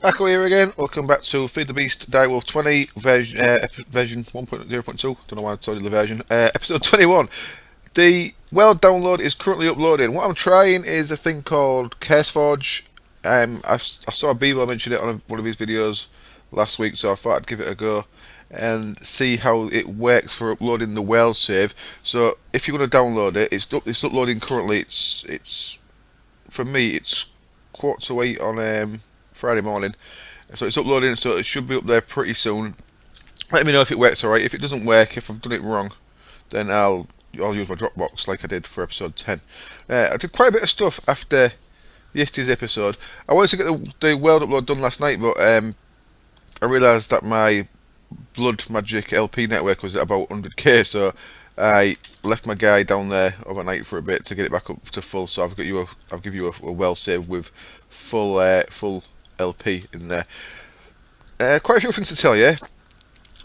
Echo here again. Welcome back to Feed the Beast DW20 version 1.0.2. Don't know why I told you the version. Episode 21. The Weld download is currently uploading. What I'm trying is a thing called CaseForge. I saw Bevo mention it on one of his videos last week, so I thought I'd give it a go and see how it works for uploading the Weld save. So if you're going to download it, it's uploading currently. It's for me it's 7:45 on Friday morning, so it's uploading, so it should be up there pretty soon. Let me know if it works alright. If it doesn't work, if I've done it wrong, then I'll use my Dropbox like I did for episode 10. I did quite a bit of stuff after yesterday's episode. I wanted to get the Weld upload done last night, but I realised that my Blood Magic LP network was at about 100k, so I left my guy down there overnight for a bit to get it back up to full. So I'll give you a well save with full LP in there. Quite a few things to tell you.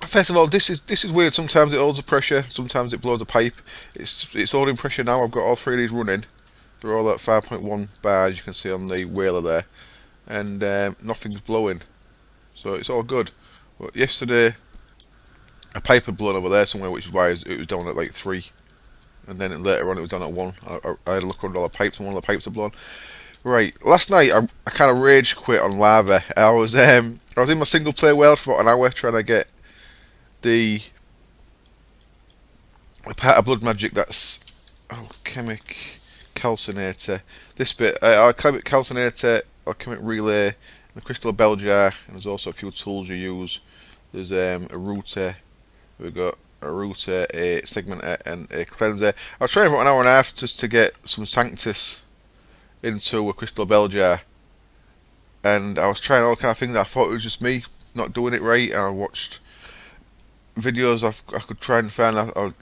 First of all, this is weird. Sometimes it holds the pressure, sometimes it blows a pipe. It's holding pressure now. I've got all three of these running. They're all at 5.1 bars. You can see on the whaler there, and nothing's blowing, so it's all good. But yesterday, a pipe had blown over there somewhere, which is why it was down at like 3, and then later on it was down at 1. I had a look under all the pipes, and one of the pipes had blown. Right, last night I kind of rage quit on lava. I was in my single player world for about an hour trying to get the part of Blood Magic that's alchemic calcinator. This bit, alchemic calcinator, alchemic relay, and a crystal bell jar, and there's also a few tools you use. There's a router. We've got a router, a segmenter, and a cleanser. I was trying for an hour and a half just to get some Sanctus into a crystal bell jar, and I was trying all kind of things. I thought it was just me not doing it right, and I watched videos I could try and find a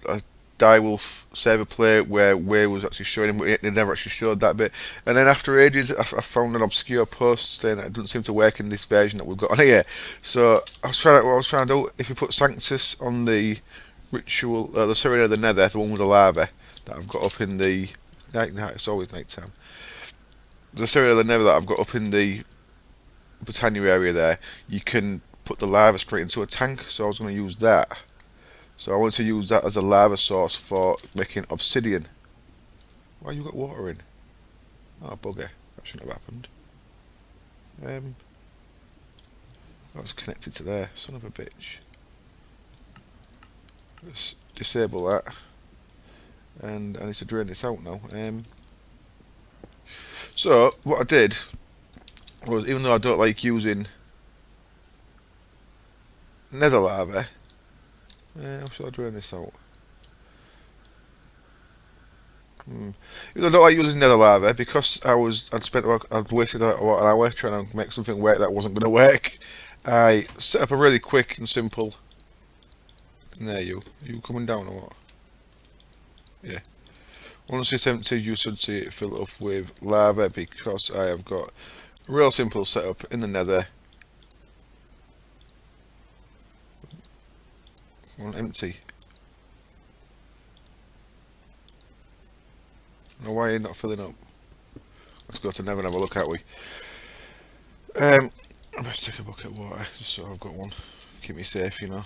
Direwolf server play where was actually showing him, but they never actually showed that bit. And then after ages, I found an obscure post saying that it doesn't seem to work in this version that we've got on here. So what I was trying to do, if you put Sanctus on the ritual, the Serena of the Nether, the one with the lava that I've got up in the night, it's always night time. The Serena of the Nether that I've got up in the Britannia area there, you can put the lava straight into a tank. So I was going to use that. So I want to use that as a lava source for making obsidian. Why you got water in? Oh, bugger. That shouldn't have happened. That was connected to there. Son of a bitch. Let's disable that. And I need to drain this out now. So, what I did was, even though I don't like using nether lava, how shall I drain this out? Even though I don't like using nether lava, because I'd wasted about an hour trying to make something work that wasn't going to work, I set up a really quick and simple. And there you coming down or what? Yeah. Once it's empty, you should see it fill up with lava, because I have got a real simple setup in the nether. One empty. Now why are you not filling up? Let's go to nether and have a look, at we. Let's take a bucket of water, just so I've got one. Keep me safe, you know.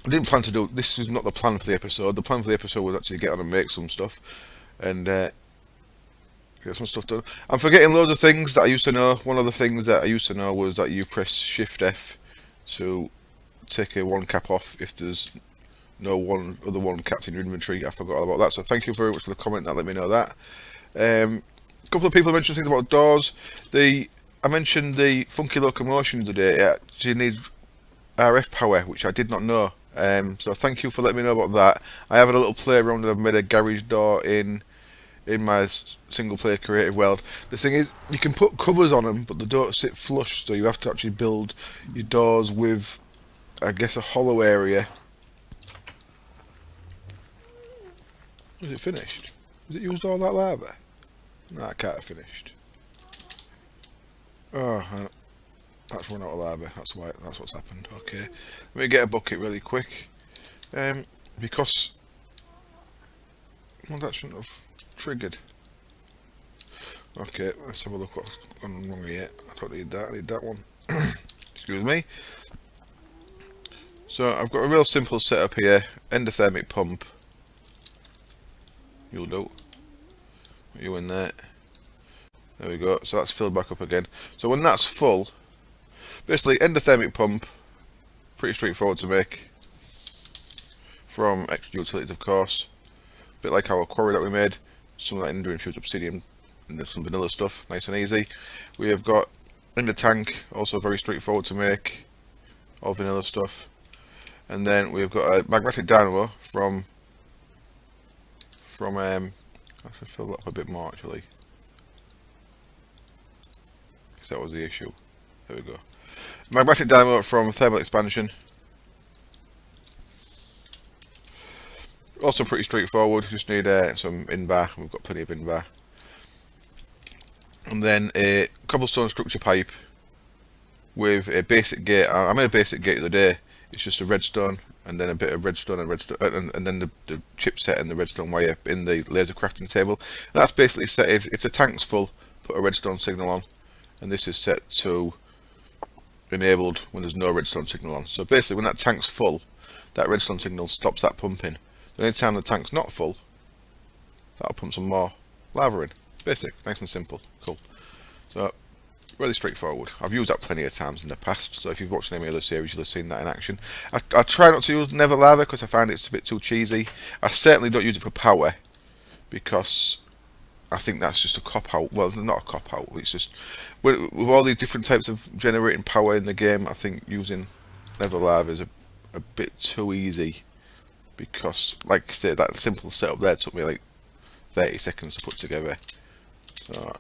I didn't plan to do this. Is not the plan for the episode. The plan for the episode was actually get on and make some stuff, and get some stuff done. I'm forgetting loads of things that I used to know. One of the things that I used to know was that you press Shift F to take a one cap off if there's no other one capped in your inventory. I forgot all about that. So thank you very much for the comment that let me know that. A couple of people mentioned things about doors. I mentioned the funky locomotion today. It actually needs RF power, which I did not know. So thank you for letting me know about that. I have had a little play around and I've made a garage door in my single player creative world. The thing is, you can put covers on them, but they don't sit flush, so you have to actually build your doors with, I guess, a hollow area. Is it finished? Has it used all that lava? No, I can't have finished. Oh, that's run out of lava. That's what's happened. Okay, let me get a bucket really quick. Because well, that shouldn't have triggered. Okay, let's have a look what's gone wrong here. I don't need that, I need that one. Excuse me. So I've got a real simple setup here. Endothermic pump. You'll do. Put you in there. There we go. So that's filled back up again. So when that's full, basically endothermic pump, pretty straightforward to make. From extra utilities, of course. A bit like our quarry that we made. Some of that infused obsidian. And there's some vanilla stuff, nice and easy. We have got in the tank, also very straightforward to make. All vanilla stuff. And then we've got a magnetic dynamo from I should fill that up a bit more actually, because that was the issue. There we go. Magnetic dynamo from thermal expansion. Also pretty straightforward. Just need some in-bar. We've got plenty of in-bar. And then a cobblestone structure pipe with a basic gate. I made a basic gate the other day. It's just a redstone and then a bit of redstone and then the chipset and the redstone wire in the laser crafting table. And that's basically set if the tank's full, put a redstone signal on, and this is set to enabled when there's no redstone signal on. So basically when that tank's full, that redstone signal stops that pumping. So anytime the tank's not full, that'll pump some more lava in. Basic, nice and simple, cool. So really straightforward. I've used that plenty of times in the past, so if you've watched any other series, you'll have seen that in action. I try not to use Never Lava because I find it's a bit too cheesy. I certainly don't use it for power because I think that's just a cop out. Well, not a cop out. It's just with all these different types of generating power in the game, I think using Never Lava is a bit too easy because, like I said, that simple setup there took me like 30 seconds to put together. So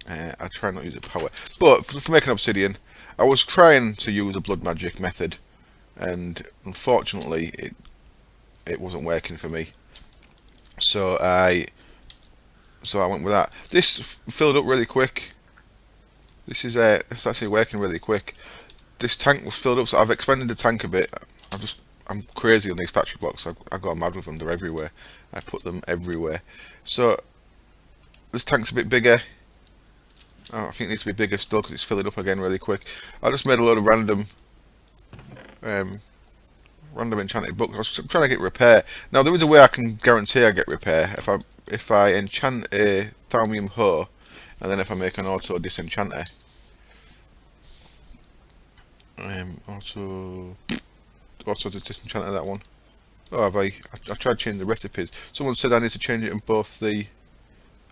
I try not to use the power, but for making obsidian, I was trying to use a blood magic method, and unfortunately, it wasn't working for me. So I went with that. This filled up really quick. This is it's actually working really quick. This tank was filled up, so I've expanded the tank a bit. I'm crazy on these factory blocks. I go mad with them. They're everywhere. I put them everywhere. So this tank's a bit bigger. Oh, I think it needs to be bigger still because it's filling up again really quick. I just made a load of random enchanted books. I was trying to get repair. Now there is a way I can guarantee I get repair if I enchant a thaumium hoe, and then if I make an auto disenchanter. Auto disenchanter, that one. Oh, I tried changing the recipes. Someone said I need to change it in both the.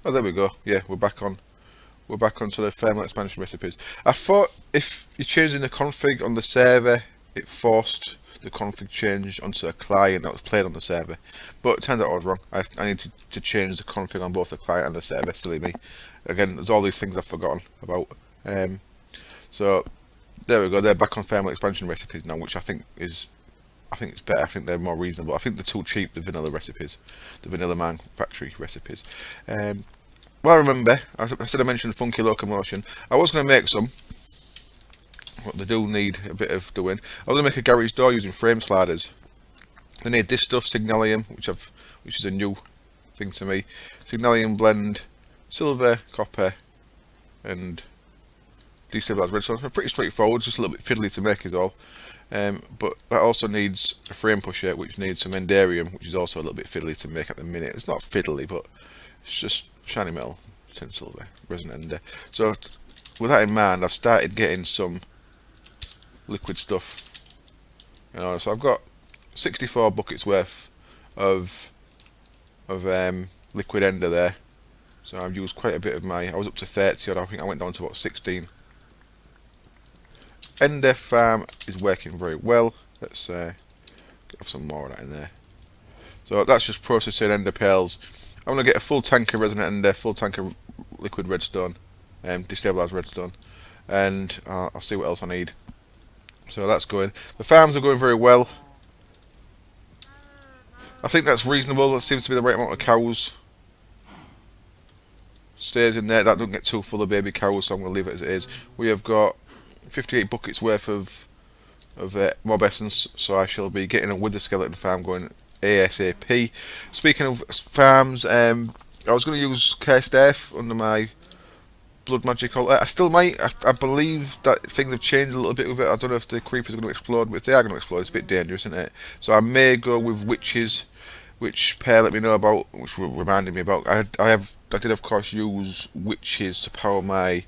Oh, there we go. Yeah, we're back onto the thermal expansion recipes. I thought if you're changing the config on the server, it forced the config change onto a client that was played on the server. But it turns out I was wrong. I need to change the config on both the client and the server. Silly me. Again, there's all these things I've forgotten about. So there we go. They're back on thermal expansion recipes now, which I think it's better. I think they're more reasonable. I think they're too cheap, the vanilla recipes, the vanilla man factory recipes. Well, I remember, I said I mentioned funky locomotion. I was going to make some, but they do need a bit of doing. I was going to make a garage door using frame sliders. They need this stuff, Signalium, which is a new thing to me. Signalium blend, silver, copper, and destabilized redstone. They're pretty straightforward, just a little bit fiddly to make is all. But that also needs a frame pusher, which needs some endarium, which is also a little bit fiddly to make at the minute. It's not fiddly, but it's just shiny metal, tin silver, resin ender. So with that in mind, I've started getting some liquid stuff. So I've got 64 buckets worth of liquid ender there. So I've used quite a bit of I was up to 30 odd. I think I went down to about 16. Ender farm is working very well. Let's get some more of that in there. So that's just processing ender pearls. I'm going to get a full tank of resonant ender, full tank of liquid redstone, destabilized redstone, and I'll see what else I need. So that's going. The farms are going very well. I think that's reasonable. That seems to be the right amount of cows. Stays in there. That doesn't get too full of baby cows, so I'm going to leave it as it is. We have got 58 buckets worth of mob essence, so I shall be getting a wither skeleton farm going ASAP. Speaking of farms, I was going to use cursed earth under my blood magic altar. I still might. I believe that things have changed a little bit with it. I don't know if the creepers are going to explode, but if they are going to explode, it's a bit dangerous, isn't it? So I may go with witches, which pair let me know about, which reminded me about. I did of course use witches to power my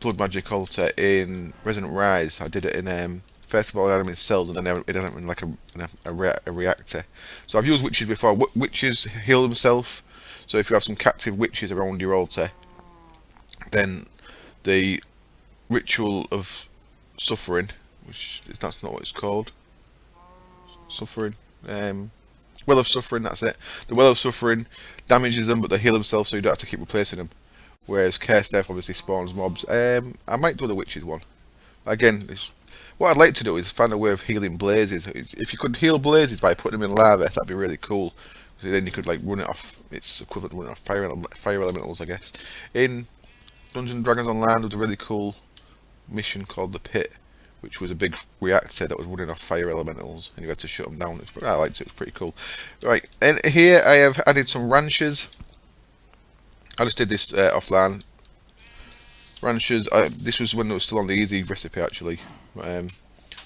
blood magic altar in Resonant Rise. I did it in first of all I had them in cells, and then it had them in like a reactor. So I've used witches before. Witches heal themselves. So if you have some captive witches around your altar, then the ritual of suffering, which that's not what it's called, suffering, well of suffering, that's it. The well of suffering damages them, but they heal themselves, so you don't have to keep replacing them. Whereas Curse Death obviously spawns mobs. I might do the witches one. Again, what I'd like to do is find a way of healing blazes. If you could heal blazes by putting them in lava, that'd be really cool. Because then you could like run it off. It's equivalent to running off fire elementals, I guess. In Dungeons and Dragons Online, there was a really cool mission called the Pit, which was a big reactor that was running off fire elementals, and you had to shut them down. I liked it. It was pretty cool. Right, and here I have added some ranches. I just did this offline. Ranches. This was when it was still on the easy recipe, actually. A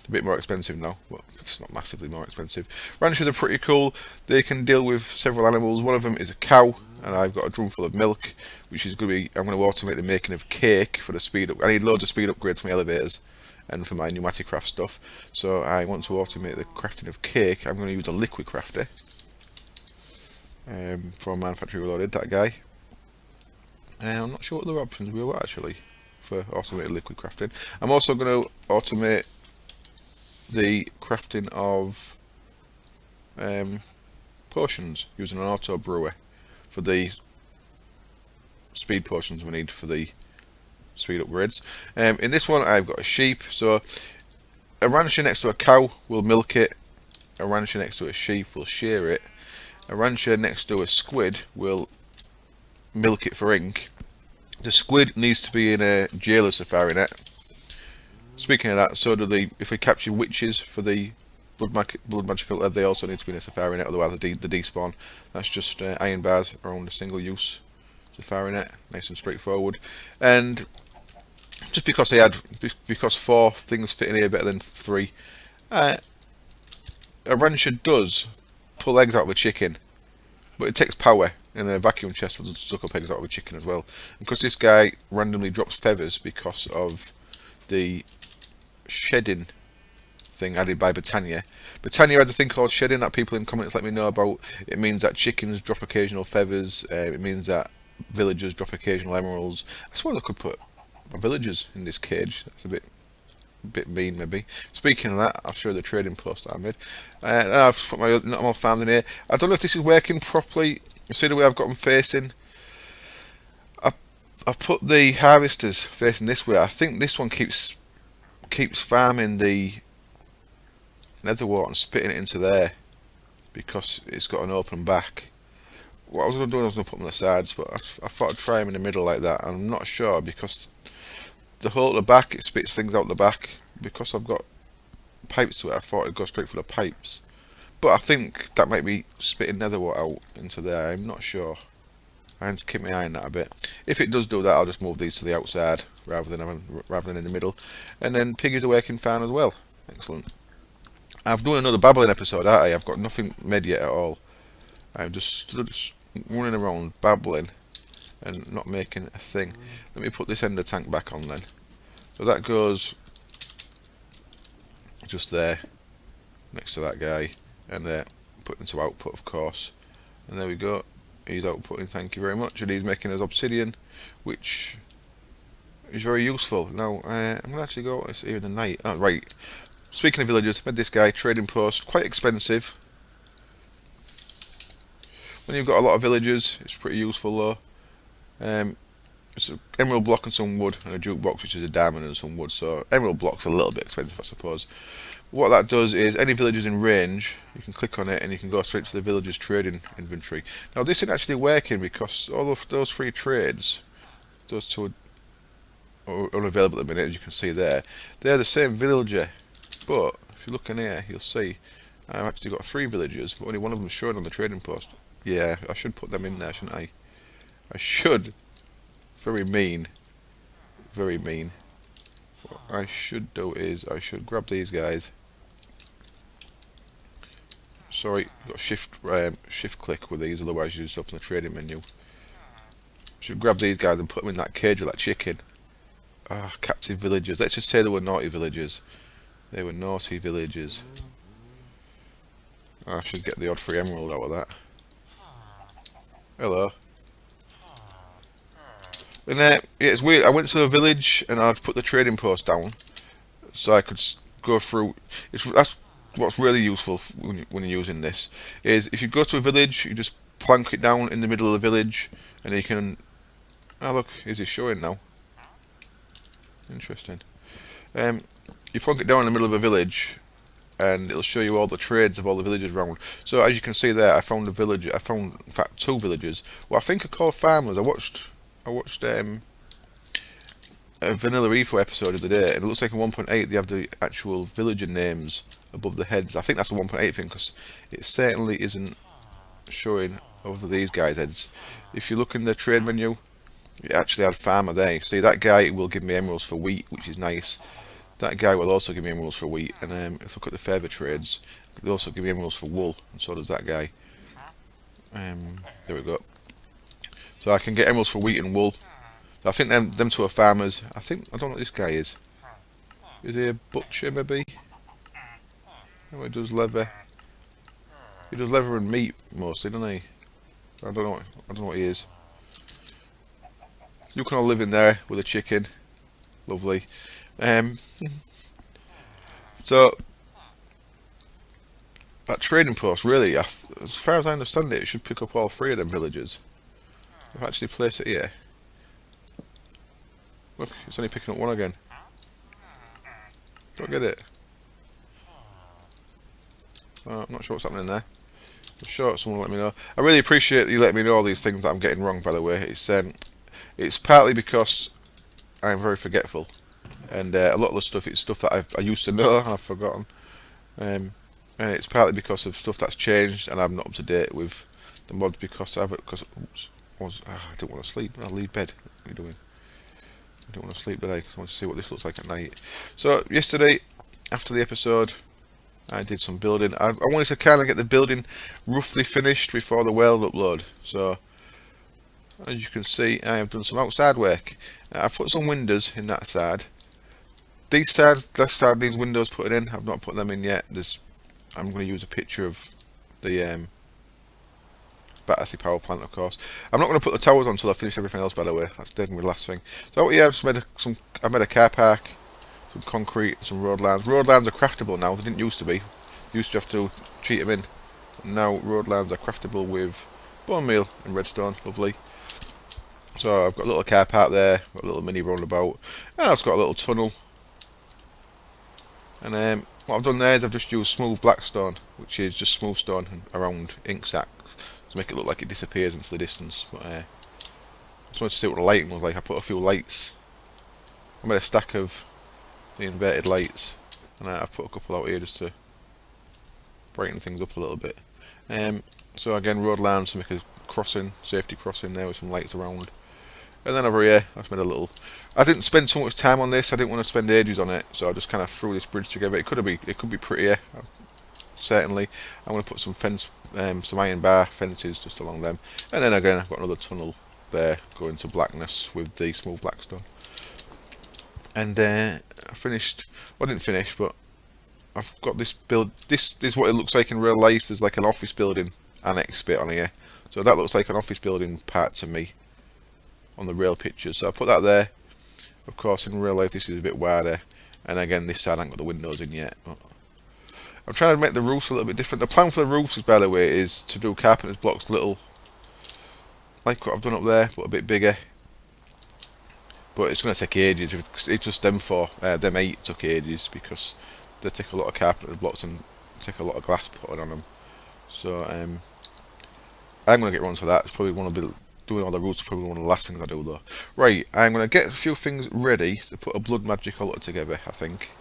bit more expensive now, but it's not massively more expensive. Ranches are pretty cool. They can deal with several animals. One of them is a cow, and I've got a drum full of milk, which is going to be. I'm going to automate the making of cake for the speed up. I need loads of speed upgrades for my elevators and for my pneumatic craft stuff. So I want to automate the crafting of cake. I'm going to use a liquid crafter from Manufacturing Reloaded. That guy. I'm not sure what other options we were actually for automated liquid crafting. I'm also going to automate the crafting of potions using an auto brewer for the speed potions we need for the speed upgrades. In this one I've got a sheep, so a rancher next to a cow will milk it, a rancher next to a sheep will shear it, a rancher next to a squid will milk it for ink. The squid needs to be in a jailer safari net. Speaking of that, so do if we capture witches for the blood magical, they also need to be in a safari net, otherwise the despawn. That's just iron bars around a single use safari net, nice and straightforward. And just because 4 things fit in here better than 3, a rancher does pull eggs out of a chicken, but it takes power, and a vacuum chest will suck up eggs out of a chicken as well. And because this guy randomly drops feathers because of the shedding thing added by Britannia. Britannia had a thing called shedding that people in comments let me know about. It means that chickens drop occasional feathers. It means that villagers drop occasional emeralds. I suppose I could put my villagers in this cage. That's a bit mean, maybe. Speaking of that, I'll show you the trading post that I made. I've put my normal farms in here. I don't know if this is working properly. You see the way I've got them facing? I've put the harvesters facing this way. I think this one keeps farming the netherwort and spitting it into there because it's got an open back. What I was going to do, I was going to put them on the sides, but I thought I'd try them in the middle like that. I'm not sure because the hole at the back, it spits things out the back. Because I've got pipes to it, I thought it'd go straight for the pipes. But I think that might be spitting netherwort out into there. I'm not sure. I have to keep my eye on that a bit. If it does do that, I'll just move these to the outside rather than in the middle. And then piggies are working fine as well. Excellent. I've done another babbling episode, haven't I? I've got nothing made yet at all. I'm just running around babbling and not making a thing. Let me put this ender tank back on then. So that goes just there, next to that guy, and put into output, of course. And there we go. He's outputting, thank you very much. And he's making us obsidian, which is very useful. Now, I'm going to actually go here in the night. Oh, right. Speaking of villagers, made this guy, trading post, quite expensive. When you've got a lot of villagers, it's pretty useful though. It's an emerald block and some wood, and a jukebox, which is a diamond and some wood. So emerald block's a little bit expensive, I suppose. What that does is any villagers in range, you can click on it and you can go straight to the villagers trading inventory. Now this isn't actually working because all of those 3 trades, those 2 are unavailable at the minute, as you can see there. They're the same villager, but if you look in here, you'll see I've actually got 3 villagers, but only one of them is showing on the trading post. Yeah, I should put them in there, shouldn't I? I should Very mean. Very mean. What I should do is I should grab these guys. Sorry, got shift click with these, otherwise you just open the trading menu. Should grab these guys and put them in that cage with that chicken. Ah, captive villagers. Let's just say they were naughty villagers. They were naughty villagers. I should get the odd free emerald out of that. Hello. And yeah, it's weird. I went to a village and I'd put the trading post down so I could go through. That's what's really useful when you're using this. Is if you go to a village, you just plank it down in the middle of the village, and you can. Oh look, is it showing now? Interesting. You plonk it down in the middle of a village, and it'll show you all the trades of all the villages around. So as you can see there, I found a village. I found, in fact, 2 villages. What I think are called farmers. I watched a Vanilla Refo episode of the day, and it looks like in 1.8 they have the actual villager names above the heads. I think that's the 1.8 thing, because it certainly isn't showing over these guys' heads. If you look in the trade menu, it actually had farmer there. See, that guy will give me emeralds for wheat, which is nice. That guy will also give me emeralds for wheat, and if I look at the further trades, they also give me emeralds for wool, and so does that guy. There we go. So I can get emeralds for wheat and wool. So I think them 2 are farmers. I don't know what this guy is. Is he a butcher maybe? Oh, he does leather. He does leather and meat mostly, doesn't he? I don't know what he is. You can all live in there with a chicken. Lovely. So that trading post, really, as far as I understand it, should pick up all 3 of them villages. I've actually placed it here. Look, it's only picking up 1 again. Don't get it. I'm not sure what's happening there. I'm sure someone will let me know. I really appreciate you letting me know all these things that I'm getting wrong, by the way. It's partly because I'm very forgetful, and a lot of the stuff, it's stuff that I used to know and I've forgotten. And it's partly because of stuff that's changed and I'm not up to date with the mods because I didn't want to sleep. I'll leave bed. What are you doing? I don't want to sleep today because I want to see what this looks like at night. So yesterday, after the episode, I did some building. I wanted to kind of get the building roughly finished before the world upload. So as you can see, I have done some outside work. I've put some windows in that side. These sides, left side, these windows put in. I've not put them in yet. I'm going to use a picture of the Battersea power plant, of course. I'm not going to put the towers on until I finish everything else, by the way. That's definitely the last thing. So yeah, I made a car park, some concrete, some road lines. Road lines are craftable now. They didn't used to be. You used to have to cheat them in. And now road lines are craftable with bone meal and redstone. Lovely. So I've got a little car park there, got a little mini roundabout, and I've got a little tunnel. And what I've done there is I've just used smooth blackstone, which is just smooth stone around ink sacks to make it look like it disappears into the distance. But I just wanted to see what the lighting was like. I put a few lights. I made a stack of the inverted lights, and I've put a couple out here just to brighten things up a little bit. So again, road lines to make a crossing, safety crossing there with some lights around. And then over here, I just made a little. I didn't spend so much time on this. I didn't want to spend ages on it, so I just kind of threw this bridge together. It could be prettier, certainly. I'm going to put some some iron bar fences just along them, and then again, I've got another tunnel there going to blackness with the smooth blackstone. And I finished. Well, I didn't finish, but I've got this build. This is what it looks like in real life. There's like an office building annex bit on here, so that looks like an office building part to me on the real pictures. So I put that there. Of course, in real life, this is a bit wider, and again, this side I haven't got the windows in yet. But I'm trying to make the roofs a little bit different. The plan for the roofs, by the way, is to do carpenter's blocks, little, like what I've done up there, but a bit bigger. But it's going to take ages. It's just them 8 took ages because they take a lot of carpenter's blocks and take a lot of glass putting on them. So I'm going to get around to that. It's probably one of the doing all the routes. Probably one of the last things I do though. Right, I'm going to get a few things ready to put a blood magic altar together. I think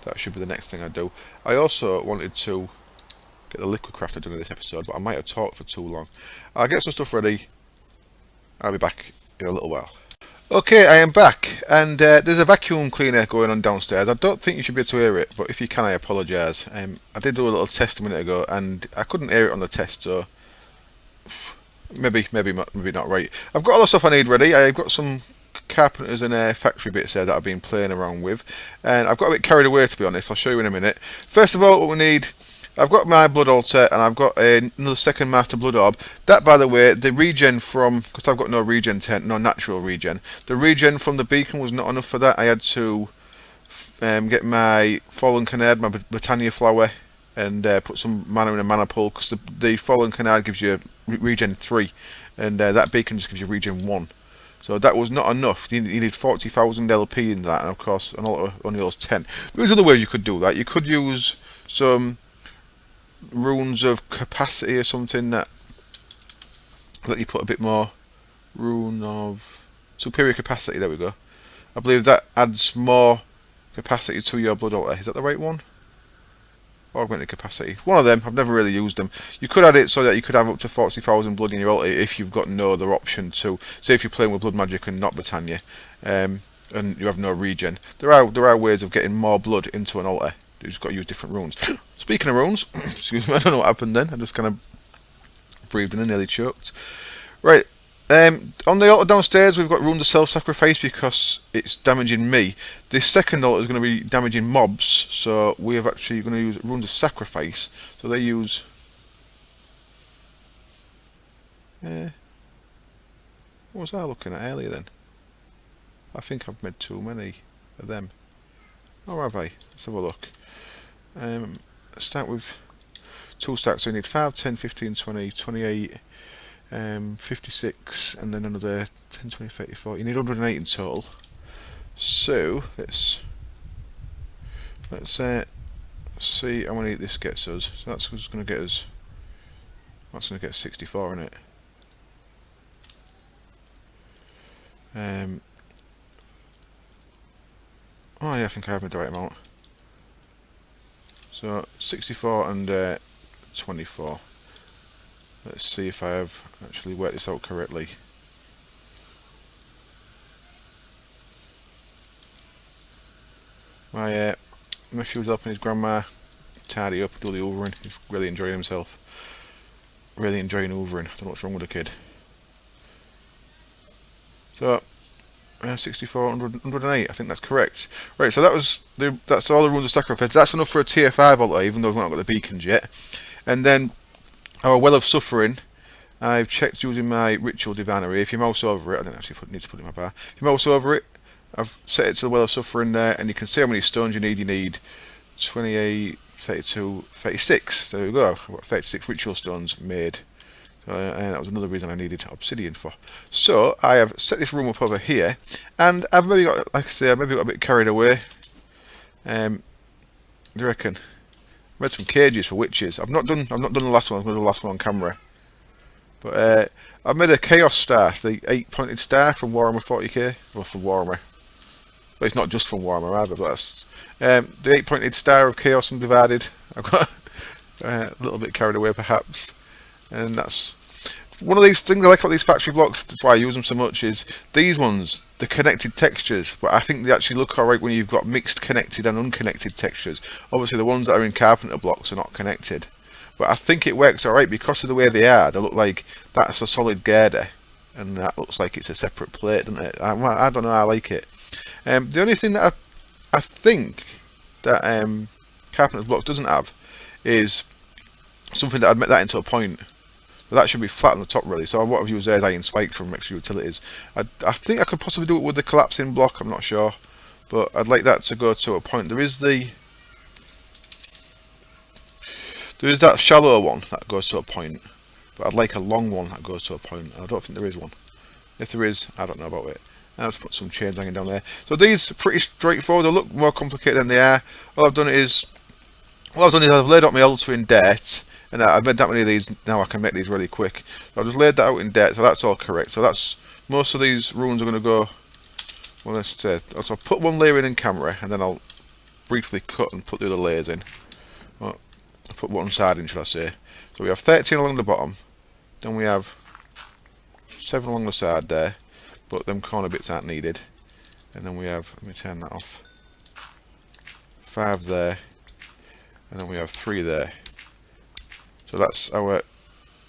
that should be the next thing I do. I also wanted to get the liquid crafter done in this episode, but I might have talked for too long. I'll get some stuff ready. I'll be back in a little while. Okay, I am back, and there's a vacuum cleaner going on downstairs. I don't think you should be able to hear it, but if you can, I apologise. I did do a little test a minute ago, and I couldn't hear it on the test, so maybe not right. I've got all the stuff I need ready. I've got some carpenters and factory bits there that I've been playing around with, and I've got a bit carried away, to be honest. I'll show you in a minute. First of all, what we need, I've got my blood altar, and I've got another second master blood orb. That, by the way, the regen from, because I've got no regen tent, no natural regen, the regen from the beacon was not enough for that. I had to get my fallen canard, my Britannia flower, and put some mana in a mana pool, because the fallen canard gives you regen 3, and that beacon just gives you regen 1. So that was not enough. You need 40,000 LP in that, and of course, only those 10. There's other ways you could do that. You could use some runes of capacity or something that let you put a bit more rune of superior capacity. There we go. I believe that adds more capacity to your blood altar. Is that the right one? Augmented capacity. One of them. I've never really used them. You could add it so that you could have up to 40,000 blood in your altar if you've got no other option to. Say if you're playing with blood magic and not Britannia, and you have no regen. There are ways of getting more blood into an altar. You just got to use different runes. Speaking of runes, excuse me, I don't know what happened then. I just kind of breathed in and nearly choked. Right. On the altar downstairs, we've got runes of self-sacrifice because it's damaging me. This second altar is going to be damaging mobs, so we are actually going to use runes of sacrifice. So they use. What was I looking at earlier then? I think I've made too many of them. Or have I? Let's have a look. Start with 2 stacks. So you need 5, 10, 15, 20, 28. 56, and then another 10, 20, 34. You need 108 in total. So let's see how many this gets us. So that's just going to get us. That's going to get 64 in it. Oh yeah, I think I have made the right amount. So 64 and 24. Let's see if I have actually worked this out correctly. My nephew's helping his grandma tidy up, do the hoovering. He's really enjoying himself. Really enjoying hoovering. I don't know what's wrong with the kid. So 64, 108. I think that's correct. Right. So that's all the runes of sacrifice. That's enough for a tier 5 altar, even though we've not got the beacons yet. And then our well of suffering. I've checked using my ritual divinery. If you mouse over it, I don't actually need to put it in my bar. If you mouse over it, I've set it to the well of suffering there, and you can see how many stones you need. You need 28, 32, 36. So there we go. I've got 36 ritual stones made. So, and that was another reason I needed obsidian for. So I have set this room up over here, and I've maybe got, like I say, I've maybe got a bit carried away. What do you reckon? I've made some cages for witches. I've not done the last one. I'm going to do the last one on camera. But I've made a Chaos Star, the 8-pointed star from Warhammer 40k. Well, from Warhammer. But it's not just from Warhammer either, but that's the 8-pointed star of Chaos Undivided. I've got a little bit carried away perhaps. And that's one of these things I like about these factory blocks, that's why I use them so much, is these ones, the connected textures. But I think they actually look alright when you've got mixed connected and unconnected textures. Obviously the ones that are in carpenter blocks are not connected. But I think it works alright because of the way they are. They look like that's a solid girder, and that looks like it's a separate plate, doesn't it? I don't know, I like it. The only thing that I think that Carpenter's block doesn't have is something that I'd make that into a point. But that should be flat on the top really. So what I've used there is iron spike from extra utilities. I think I could possibly do it with the collapsing block, I'm not sure. But I'd like that to go to a point. There is that shallow one that goes to a point, but I'd like a long one that goes to a point. I don't think there is one. If there is, I don't know about it. I'll just put some chains hanging down there. So these are pretty straightforward. They look more complicated than they are. All I've done is I've laid out my altar in dirt, and I've made that many of these. Now I can make these really quick. So I've just laid that out in dirt, so that's all correct. So that's most of these runes are going to go. Well, let's say so I'll put one layer in camera, and then I'll briefly cut and put the other layers in. Well, I'll put one side in, should I say? So we have 13 along the bottom, then we have 7 along the side there. but them corner bits aren't needed. And then we have, let me turn that off, 5 there, and then we have 3 there. So that's our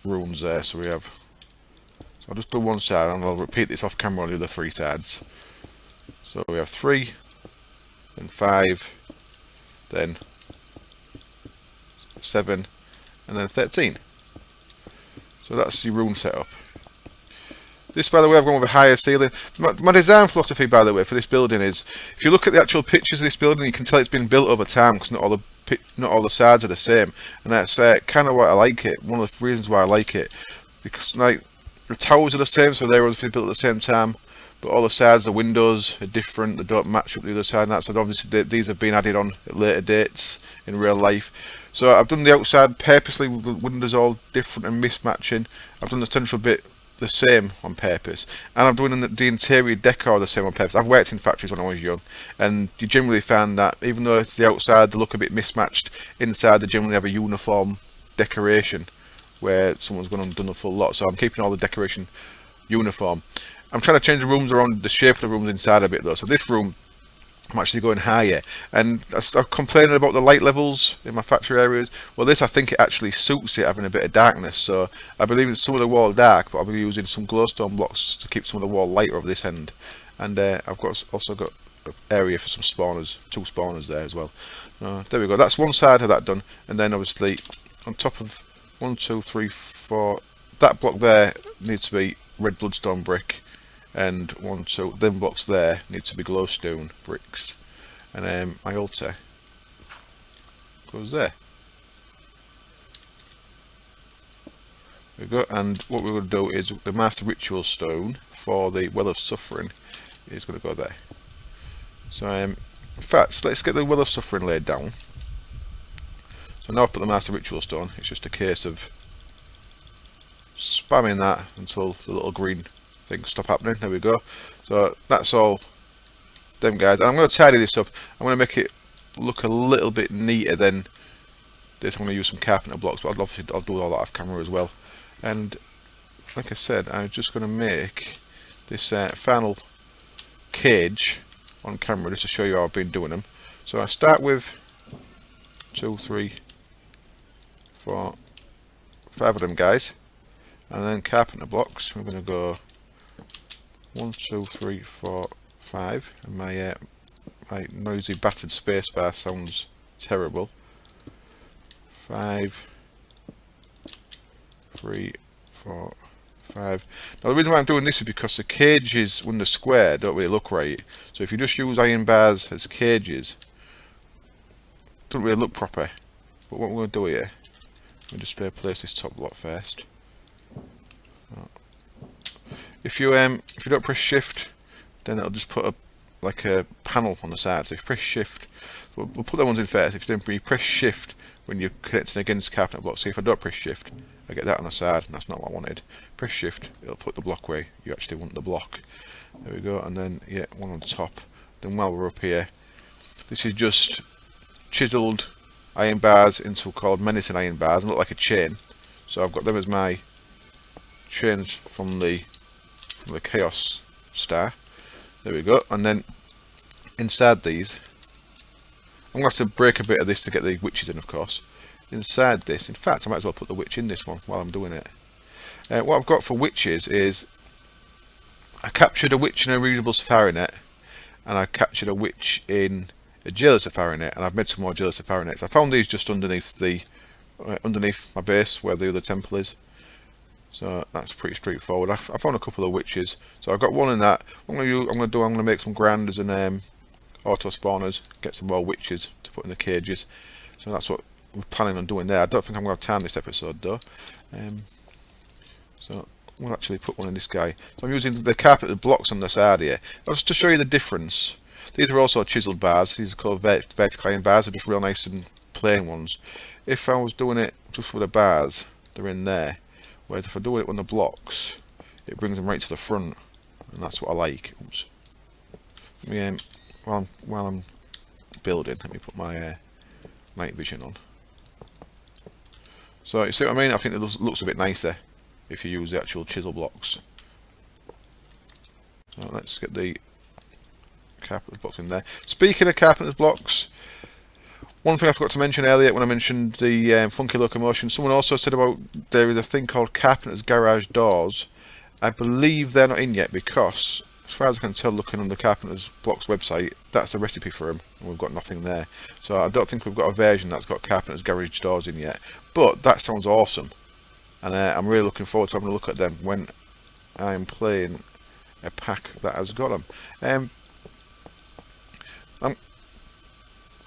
rooms there. So we have, so I'll just do one side and I'll repeat this off camera on the other 3 sides. So we have 3, then 5, then 7, and then 13. So that's your room setup. This, by the way, I've gone with a higher ceiling. My design philosophy, by the way, for this building is, if you look at the actual pictures of this building, you can tell it's been built over time because not all the sides are the same, and that's kind of why I like it. One of the reasons why I like it, because like the towers are the same, so they're obviously built at the same time, but all the sides, the windows are different. They don't match up the other side, and that. So obviously these have been added on at later dates in real life. So I've done the outside purposely with the windows all different and mismatching. I've done the central bit the same on purpose, and I'm doing the interior decor the same on purpose. I've worked in factories when I was young, and you generally find that even though the outside they look a bit mismatched, inside they generally have a uniform decoration where someone's gone and done a full lot. So I'm keeping all the decoration uniform. I'm trying to change the rooms around, the shape of the rooms inside a bit though. So this room I'm actually going higher, and I'm complaining about the light levels in my factory areas. Well, this, I think it actually suits it having a bit of darkness, so I believe it's some of the wall dark, but I'll be using some glowstone blocks to keep some of the wall lighter over this end. And I've also got an area for some spawners, 2 spawners there as well. There we go, that's one side of that done, and then obviously on top of 1, 2, 3, 4, that block there needs to be red bloodstone brick. And 1, 2, them blocks there need to be glowstone bricks, and my altar goes there. There we go. And what we're going to do is the master ritual stone for the well of suffering is going to go there. So in fact, let's get the well of suffering laid down. So now I've put the master ritual stone. It's just a case of spamming that until the little green things stop happening. There we go. So that's all them guys, and I'm going to tidy this up. I'm going to make it look a little bit neater than this. I'm going to use some carpenter blocks, but I'll do all that off camera as well. And like I said, I'm just going to make this final cage on camera just to show you how I've been doing them. So I start with 2, 3, 4, 5 of them guys, and then carpenter blocks. We're going to go 1, 2, 3, 4, 5, and my noisy battered spacebar sounds terrible. 5, 3, 4, 5. Now the reason why I'm doing this is because the cages, when they're square, don't really look right. So if you just use iron bars as cages, it doesn't really look proper. But what we're going to do here, we'll just place this top block first. If you don't press shift, then it'll just put like a panel on the side. So if you press shift, we'll put that ones in first. If you press shift when you're connecting against carpenter block, see if I don't press shift, I get that on the side, and that's not what I wanted. Press shift, it'll put the block where you actually want the block. There we go, and then yeah, one on top. Then while we're up here, this is just chiseled iron bars into called menacing iron bars and look like a chain. So I've got them as my chains from the Chaos Star. There we go. And then inside these, I'm going to have to break a bit of this to get the witches in, of course. Inside this, in fact, I might as well put the witch in this one while I'm doing it. What I've got for witches is I captured a witch in a reusable safari net, and I captured a witch in a jailer safari net, and I've made some more jailer safari nets. I found these just underneath my base where the other temple is. So that's pretty straightforward. I found a couple of witches, so I've got one in that. What I'm going to make some grinders and auto spawners, get some more witches to put in the cages. So that's what we're planning on doing there. I don't think I'm going to have time this episode though. So we'll actually put one in this guy. So I'm using the carpeted blocks on the side here. Just to show you the difference. These are also chiseled bars. These are called vertical iron bars. They're just real nice and plain ones. If I was doing it just with the bars, they're in there. Whereas if I do it on the blocks, it brings them right to the front, and that's what I like. Oops. While I'm building, let me put my night vision on. So you see what I mean? I think it looks a bit nicer if you use the actual chisel blocks. So let's get the carpenter's blocks in there. Speaking of carpenter's blocks, one thing I forgot to mention earlier when I mentioned the funky locomotion, someone also said about there is a thing called carpenter's garage doors. I believe they're not in yet because, as far as I can tell looking on the Carpenter's Blocks website, that's the recipe for them, and we've got nothing there. So I don't think we've got a version that's got Carpenter's garage doors in yet. But that sounds awesome, and I'm really looking forward to having a look at them when I'm playing a pack that has got them.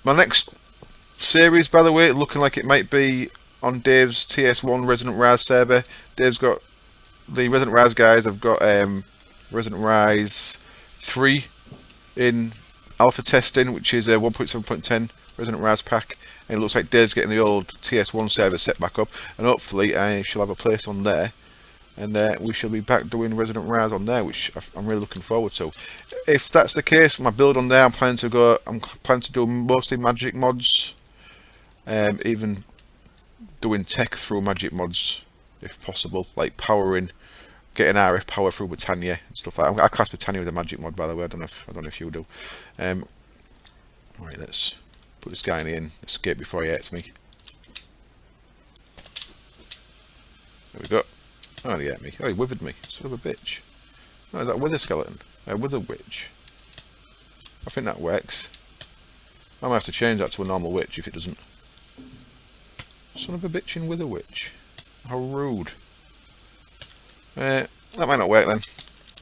My next series, by the way, looking like it might be on Dave's TS1 Resident Rise server. Dave's got the Resident Rise guys have got Resident Rise 3 in alpha testing, which is a 1.7.10 Resident Rise pack, and it looks like Dave's getting the old TS1 server set back up, and hopefully I shall have a place on there, and we shall be back doing Resident Rise on there, which I'm really looking forward to. If that's the case, my build on there, I'm planning to do mostly magic mods, even doing tech through magic mods if possible, like powering, getting RF power through Britannia and stuff like that. I class Britannia with a magic mod, by the way. I don't know if you do. Right, let's put this guy in, escape before he hits me. There we go. Oh, he hit me. Oh, he withered me. Son of a bitch. Oh, is that a wither skeleton? A wither witch. I think that works. I might have to change that to a normal witch if it doesn't. Son of a bitch in wither witch. How rude. That might not work then.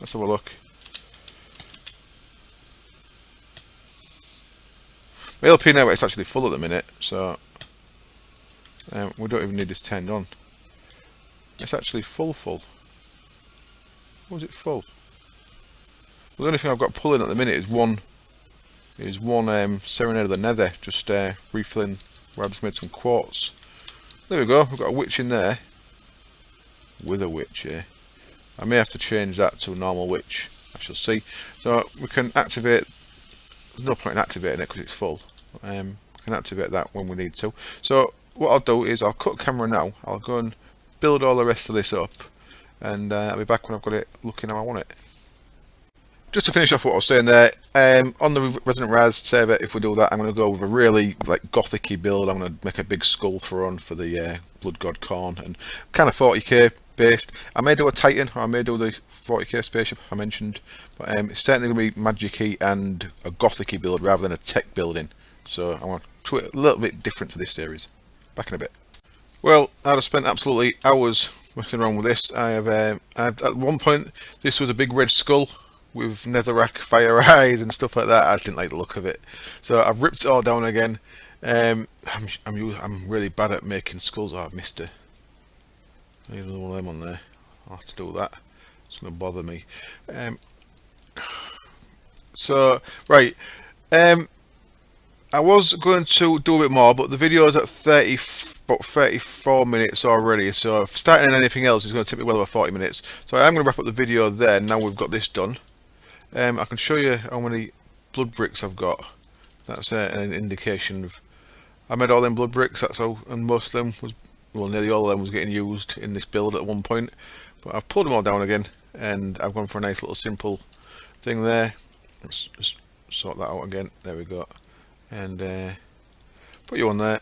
Let's have a look. My LP network's actually full at the minute, so we don't even need this turned on. It's actually full. Was it full? Well, the only thing I've got pulling at the minute is one Serenade of the Nether, just refilling where I just made some quartz. There we go, we've got a witch in there. With a witch, yeah. I may have to change that to a normal witch, I shall see. So we can activate, there's no point in activating it because it's full. We can activate that when we need to. So what I'll do is I'll cut camera now, I'll go and build all the rest of this up, and I'll be back when I've got it looking how I want it. Just to finish off what I was saying there, on the Resident Rise server, if we do that, I'm going to go with a really gothic-y build. I'm going to make a big skull throne for the Blood God Corn, and kind of 40k based. I may do a Titan, or I may do the 40k spaceship I mentioned, but it's certainly going to be magic-y and a gothic-y build rather than a tech building. So I want to tweak it a little bit different to this series. Back in a bit. Well, I'd have spent absolutely hours messing around with this. I have at one point this was a big red skull with netherrack fire eyes and stuff like that. I didn't like the look of it, so I've ripped it all down again. I'm really bad at making skulls. Oh, I've missed it. I need one of them on there. I'll have to do that. It's going to bother me. So right, I was going to do a bit more, but the video is at about 34 minutes already. So if starting anything else is going to take me well over 40 minutes. So I am going to wrap up the video there. Now we've got this done. I can show you how many blood bricks I've got. That's an indication of. I made all them blood bricks. That's how, and most of them was, well, nearly all of them was getting used in this build at one point. But I've pulled them all down again, and I've gone for a nice little simple thing there. Let's just sort that out again. There we go, and put you on there.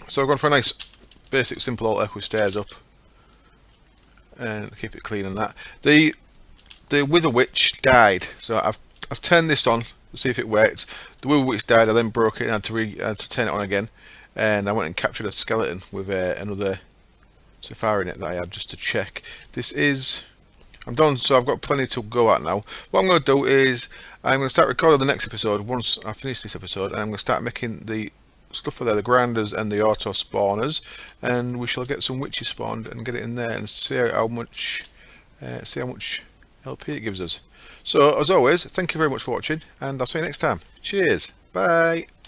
So I've gone for a nice, basic, simple altar with stairs up, and keep it clean and that. The Wither Witch died, so I've turned this on to see if it worked. The Wither Witch died. I then broke it and had to turn it on again, and I went and captured a skeleton with another Safari in it that I had just to check. This is, I'm done, so I've got plenty to go at now. What I'm going to do is I'm going to start recording the next episode once I finish this episode, and I'm going to start making the stuff for there, the grinders and the auto spawners, and we shall get some witches spawned and get it in there and see how much LP it gives us. So as always, thank you very much for watching, and I'll see you next time. Cheers, bye.